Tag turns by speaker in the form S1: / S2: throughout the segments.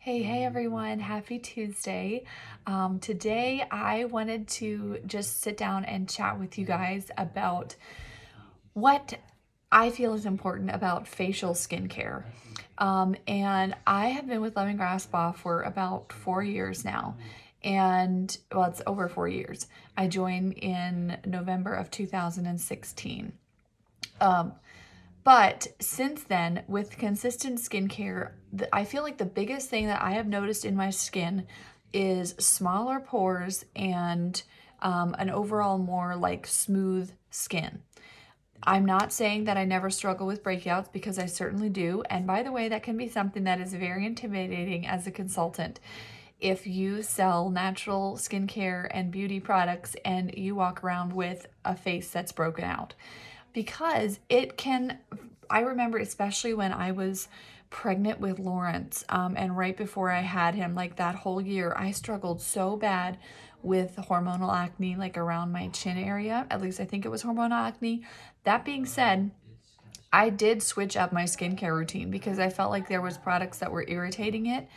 S1: Hey everyone, happy Tuesday. Today I wanted to just sit down and chat with you guys about what I feel is important about facial skincare. And I have been with Lemongrass Spa for about 4 years now. And well, it's over 4 years. I joined in November of 2016. Um, but since then, with consistent skincare, I feel like the biggest thing that I have noticed in my skin is smaller pores and an overall more like smooth skin. I'm not saying that I never struggle with breakouts because I certainly do. And by the way, that can be something that is very intimidating as a consultant. If you sell natural skincare and beauty products and you walk around with a face that's broken out, because it can, I remember especially when I was pregnant with Lawrence, and right before I had him, like that whole year, I struggled so bad with hormonal acne, like around my chin area. At least I think it was hormonal acne. That being said, I did switch up my skincare routine because I felt like there was products that were irritating it.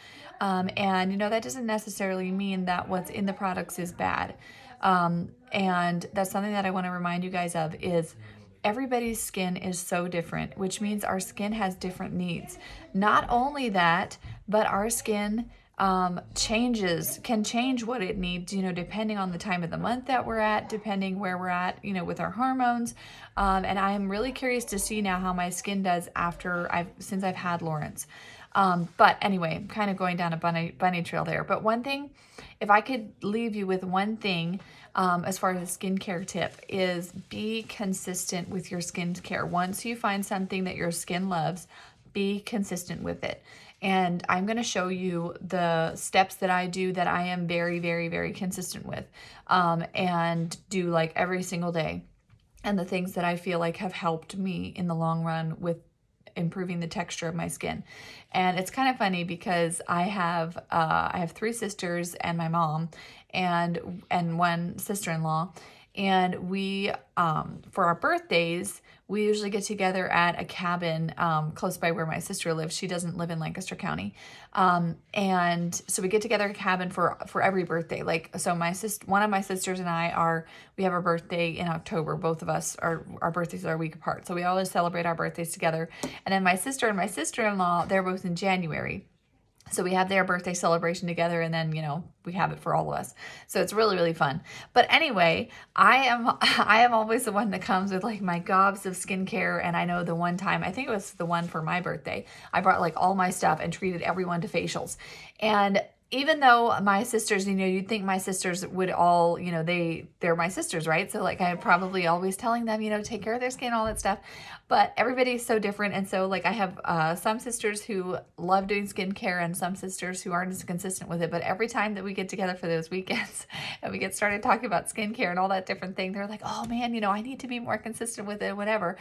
S1: And that doesn't necessarily mean that what's in the products is bad. And that's something that I want to remind you guys of is everybody's skin is so different, which means our skin has different needs. Not only that, but our skin can change what it needs, depending on the time of the month that we're at, depending where we're at, with our hormones. And I'm really curious to see now how my skin does since I've had Lawrence. But anyway, I'm kind of going down a bunny trail there. But one thing, if I could leave you with one thing, as far as a skincare tip, is be consistent with your skincare. Once you find something that your skin loves, be consistent with it. And I'm going to show you the steps that I do that I am very, very, very consistent with, and do like every single day. And the things that I feel like have helped me in the long run with improving the texture of my skin. And it's kind of funny because I have three sisters and my mom and one sister-in-law, and we for our birthdays we usually get together at a cabin close by where my sister lives. She doesn't live in Lancaster County, and so we get together at a cabin for every birthday. Like, so one of my sisters and we have our birthday in October. Both of us our birthdays are a week apart, so we always celebrate our birthdays together. And then my sister and my sister-in-law, they're both in January. So we have their birthday celebration together, and then, we have it for all of us. So it's really, really fun. But anyway, I am always the one that comes with like my gobs of skincare. And I know the one time, I think it was the one for my birthday, I brought like all my stuff and treated everyone to facials. And even though my sisters, you'd think my sisters would all, they're my sisters, right? So like I'm probably always telling them, take care of their skin, all that stuff. But everybody's so different. And so like I have some sisters who love doing skincare and some sisters who aren't as consistent with it. But every time that we get together for those weekends and we get started talking about skincare and all that different thing, they're like, oh man, I need to be more consistent with it, whatever.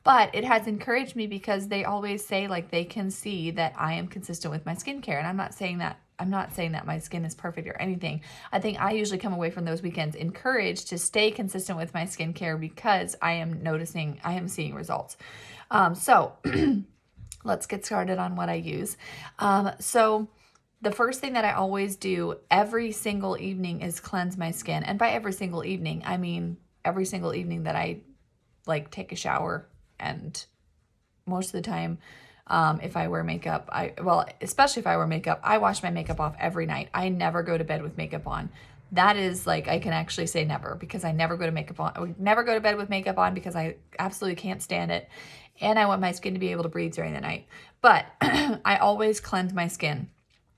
S1: But it has encouraged me because they always say like they can see that I am consistent with my skincare. And I'm not saying that my skin is perfect or anything. I think I usually come away from those weekends encouraged to stay consistent with my skincare because I am seeing results. So let's get started on what I use. So the first thing that I always do every single evening is cleanse my skin. And by every single evening, I mean every single evening that I like take a shower. And most of the time, if I wear makeup, especially if I wear makeup, I wash my makeup off every night. I never go to bed with makeup on. That is like, I can actually say never, because I never go to bed with makeup on because I absolutely can't stand it. And I want my skin to be able to breathe during the night. But I always cleanse my skin.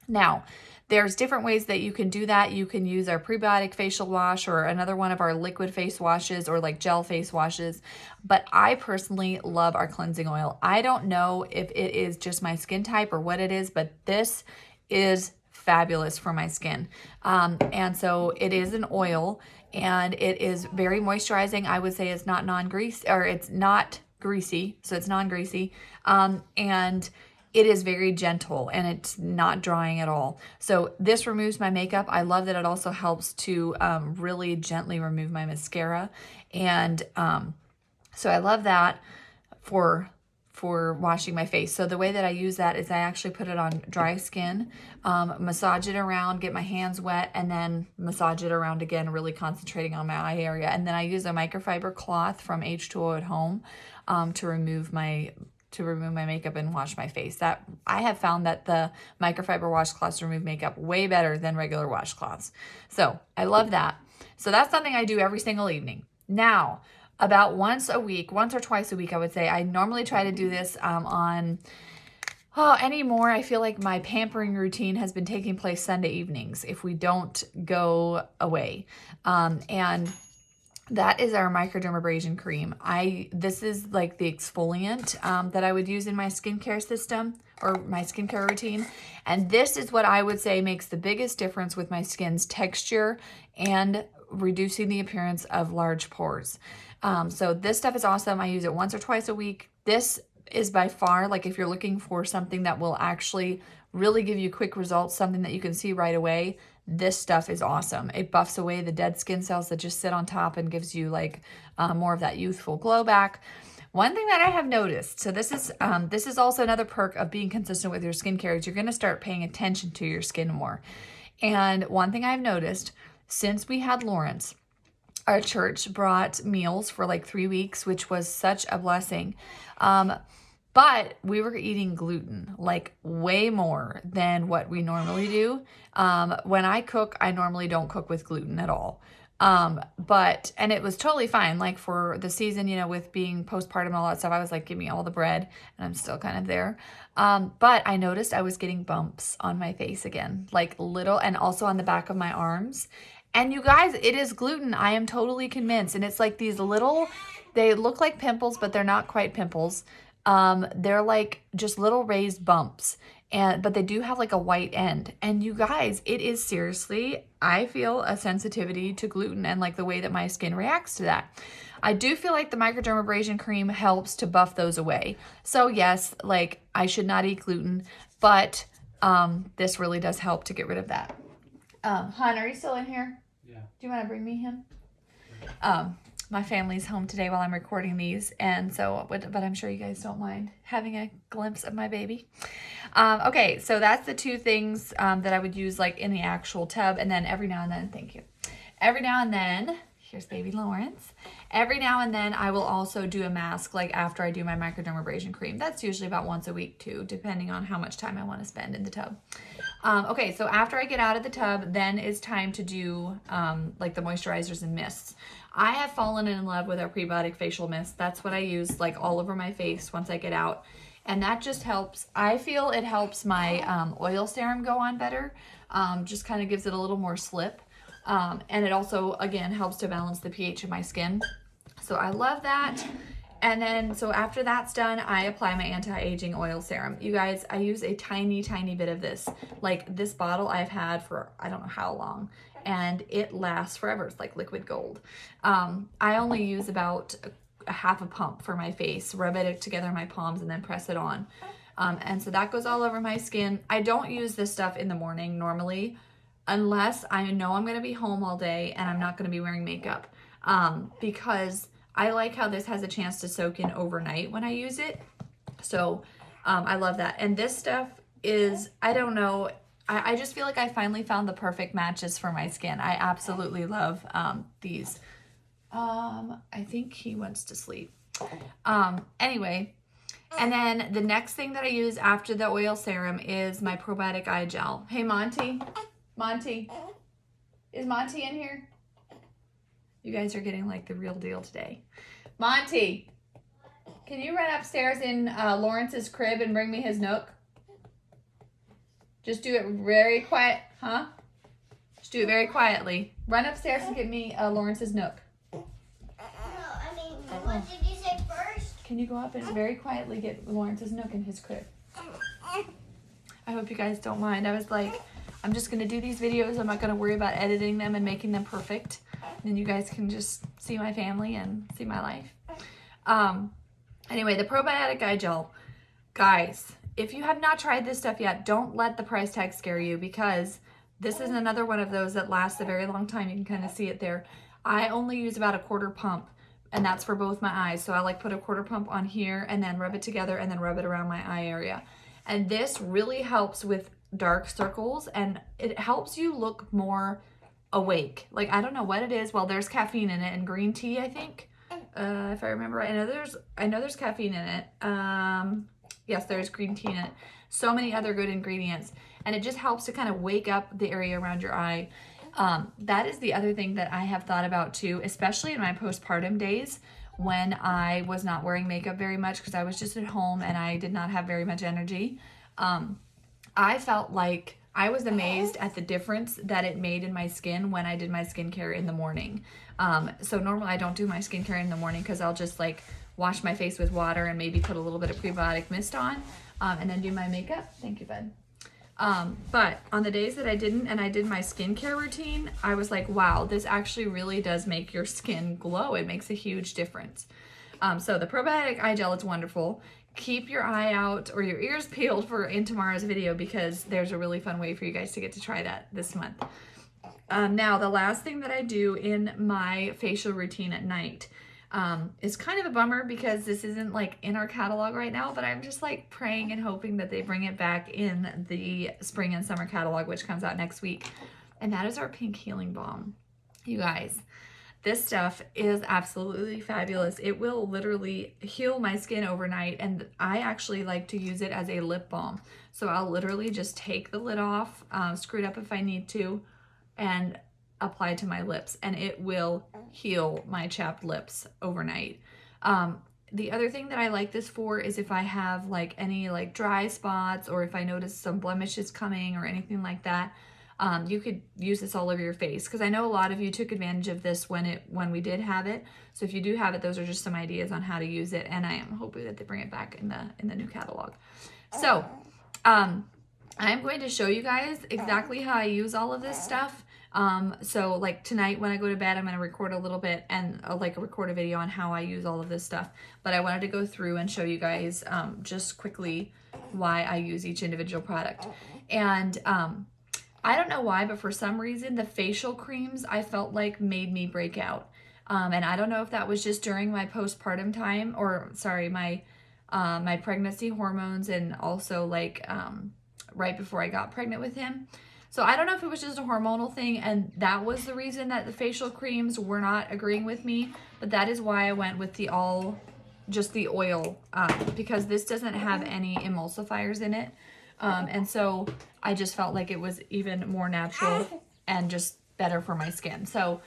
S1: Now, there's different ways that you can do that. You can use our prebiotic facial wash or another one of our liquid face washes or like gel face washes. But I personally love our cleansing oil. I don't know if it is just my skin type or what it is, but this is fabulous for my skin. And so it is an oil and it is very moisturizing. I would say it's not non-grease, or it's not greasy. So it's non-greasy. And it is very gentle and it's not drying at all. So this removes my makeup. I love that it also helps to really gently remove my mascara. And so I love that for for washing my face. So the way that I use that is I actually put it on dry skin, massage it around, get my hands wet, and then massage it around again, really concentrating on my eye area. And then I use a microfiber cloth from H2O at Home to remove my makeup and wash my face. That I have found that the microfiber washcloths remove makeup way better than regular washcloths. So I love that. So that's something I do every single evening. Now, about once or twice a week, I would say. I normally try to do this anymore. I feel like my pampering routine has been taking place Sunday evenings if we don't go away. And that is our microdermabrasion cream. This is like the exfoliant that I would use in my skincare system or my skincare routine. And this is what I would say makes the biggest difference with my skin's texture and reducing the appearance of large pores. So this stuff is awesome. I use it once or twice a week. This is by far, like if you're looking for something that will actually really give you quick results, something that you can see right away, this stuff is awesome. It buffs away the dead skin cells that just sit on top and gives you like more of that youthful glow back. One thing that I have noticed, so this is also another perk of being consistent with your skincare, is you're going to start paying attention to your skin more. And one thing I've noticed since we had Lawrence, our church brought meals for like 3 weeks, which was such a blessing. But we were eating gluten, like way more than what we normally do. When I cook, I normally don't cook with gluten at all. And it was totally fine. Like for the season, you know, with being postpartum and all that stuff, I was like, give me all the bread, and I'm still kind of there. But I noticed I was getting bumps on my face again, like little, and also on the back of my arms. And you guys, it is gluten. I am totally convinced. And it's like these little, they look like pimples, but they're not quite pimples. They're like just little raised bumps, but they do have like a white end. And you guys, it is seriously, I feel a sensitivity to gluten and like the way that my skin reacts to that. I do feel like the microdermabrasion cream helps to buff those away. So yes, like I should not eat gluten, but this really does help to get rid of that. Hun, are you still in here?
S2: Yeah.
S1: Do you want to bring me him? My family's home today while I'm recording these, and so, but I'm sure you guys don't mind having a glimpse of my baby. Okay, so that's the two things that I would use like in the actual tub, and then every now and then, thank you. Every now and then, here's baby Lawrence. Every now and then I will also do a mask like after I do my microdermabrasion cream. That's usually about once a week too, depending on how much time I want to spend in the tub. Okay, so after I get out of the tub, then it's time to do like the moisturizers and mists. I have fallen in love with our prebiotic facial mist. That's what I use like all over my face once I get out. And that just helps. I feel it helps my oil serum go on better. Just kind of gives it a little more slip. And it also, again, helps to balance the pH of my skin. So I love that. And then, so after that's done, I apply my anti-aging oil serum. You guys, I use a tiny, tiny bit of this. Like this bottle I've had for, I don't know how long, and it lasts forever. It's like liquid gold. I only use about a half a pump for my face, rub it together in my palms, and then press it on. And so that goes all over my skin. I don't use this stuff in the morning normally, unless I know I'm going to be home all day and I'm not going to be wearing makeup, because I like how this has a chance to soak in overnight when I use it. So I love that. And this stuff is, I don't know, I just feel like I finally found the perfect matches for my skin. I absolutely love these. I think he wants to sleep. Anyway, and then the next thing that I use after the oil serum is my probiotic eye gel. Hey, Monty. Monty. Is Monty in here? You guys are getting like the real deal today. Monty, can you run upstairs in Lawrence's crib and bring me his Nook? Just do it very quiet, huh? Just do it very quietly. Run upstairs and get me Lawrence's Nook.
S3: No, I mean, what did you say first?
S1: Can you go up and very quietly get Lawrence's Nook in his crib? I hope you guys don't mind. I was like, I'm just going to do these videos. I'm not going to worry about editing them and making them perfect. Then you guys can just see my family and see my life. Anyway, the probiotic eye gel. Guys, if you have not tried this stuff yet, don't let the price tag scare you, because this is another one of those that lasts a very long time. You can kind of see it there. I only use about a quarter pump and that's for both my eyes. So I like put a quarter pump on here and then rub it together and then rub it around my eye area. And this really helps with dark circles, and it helps you look more awake. Like, I don't know what it is. Well, there's caffeine in it and green tea, I think. If I remember right. I know there's caffeine in it. Yes, there's green tea in it. So many other good ingredients. And it just helps to kind of wake up the area around your eye. That is the other thing that I have thought about too, especially in my postpartum days when I was not wearing makeup very much because I was just at home and I did not have very much energy. I felt like I was amazed at the difference that it made in my skin when I did my skincare in the morning. So normally I don't do my skincare in the morning because I'll just like wash my face with water and maybe put a little bit of prebiotic mist on, and then do my makeup. Thank you, bud. But on the days that I didn't and I did my skincare routine, I was like, wow, this actually really does make your skin glow. It makes a huge difference. So the probiotic eye gel is wonderful. Keep your eye out or your ears peeled in tomorrow's video because there's a really fun way for you guys to get to try that this month. Now, the last thing that I do in my facial routine at night is kind of a bummer because this isn't like in our catalog right now, but I'm just like praying and hoping that they bring it back in the spring and summer catalog, which comes out next week. And that is our Pink Healing Balm. You guys, this stuff is absolutely fabulous. It will literally heal my skin overnight, and I actually like to use it as a lip balm. So I'll literally just take the lid off, screw it up if I need to, and apply it to my lips, and it will heal my chapped lips overnight. The other thing that I like this for is if I have like any like dry spots or if I notice some blemishes coming or anything like that. You could use this all over your face because I know a lot of you took advantage of this when we did have it. So if you do have it, those are just some ideas on how to use it, and I am hoping that they bring it back in the new catalog. So I'm going to show you guys exactly how I use all of this stuff. So like tonight when I go to bed, I'm going to record a little bit and record a video on how I use all of this stuff. But I wanted to go through and show you guys just quickly why I use each individual product. And I don't know why, but for some reason, the facial creams I felt like made me break out. And I don't know if that was just during my postpartum time or, sorry, my pregnancy hormones and also like right before I got pregnant with him. So I don't know if it was just a hormonal thing and that was the reason that the facial creams were not agreeing with me. But that is why I went with just the oil because this doesn't have any emulsifiers in it. And so I just felt like it was even more natural and just better for my skin. So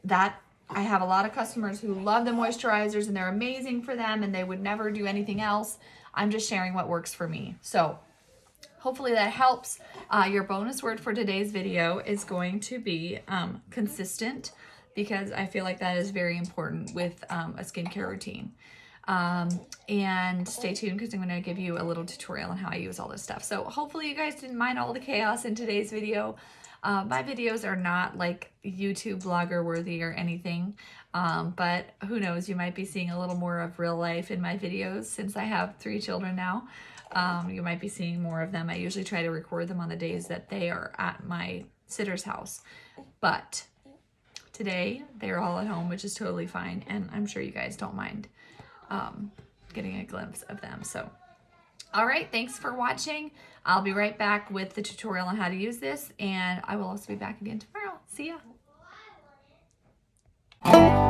S1: that I have a lot of customers who love the moisturizers and they're amazing for them and they would never do anything else. I'm just sharing what works for me. So hopefully that helps. Your bonus word for today's video is going to be consistent because I feel like that is very important with a skincare routine. And stay tuned because I'm going to give you a little tutorial on how I use all this stuff. So hopefully you guys didn't mind all the chaos in today's video. My videos are not like YouTube blogger worthy or anything. But who knows, you might be seeing a little more of real life in my videos since I have 3 children now. You might be seeing more of them. I usually try to record them on the days that they are at my sitter's house. But today they're all at home, which is totally fine. And I'm sure you guys don't mind getting a glimpse of them. So, all right, thanks for watching. I'll be right back with the tutorial on how to use this, and I will also be back again tomorrow. See ya.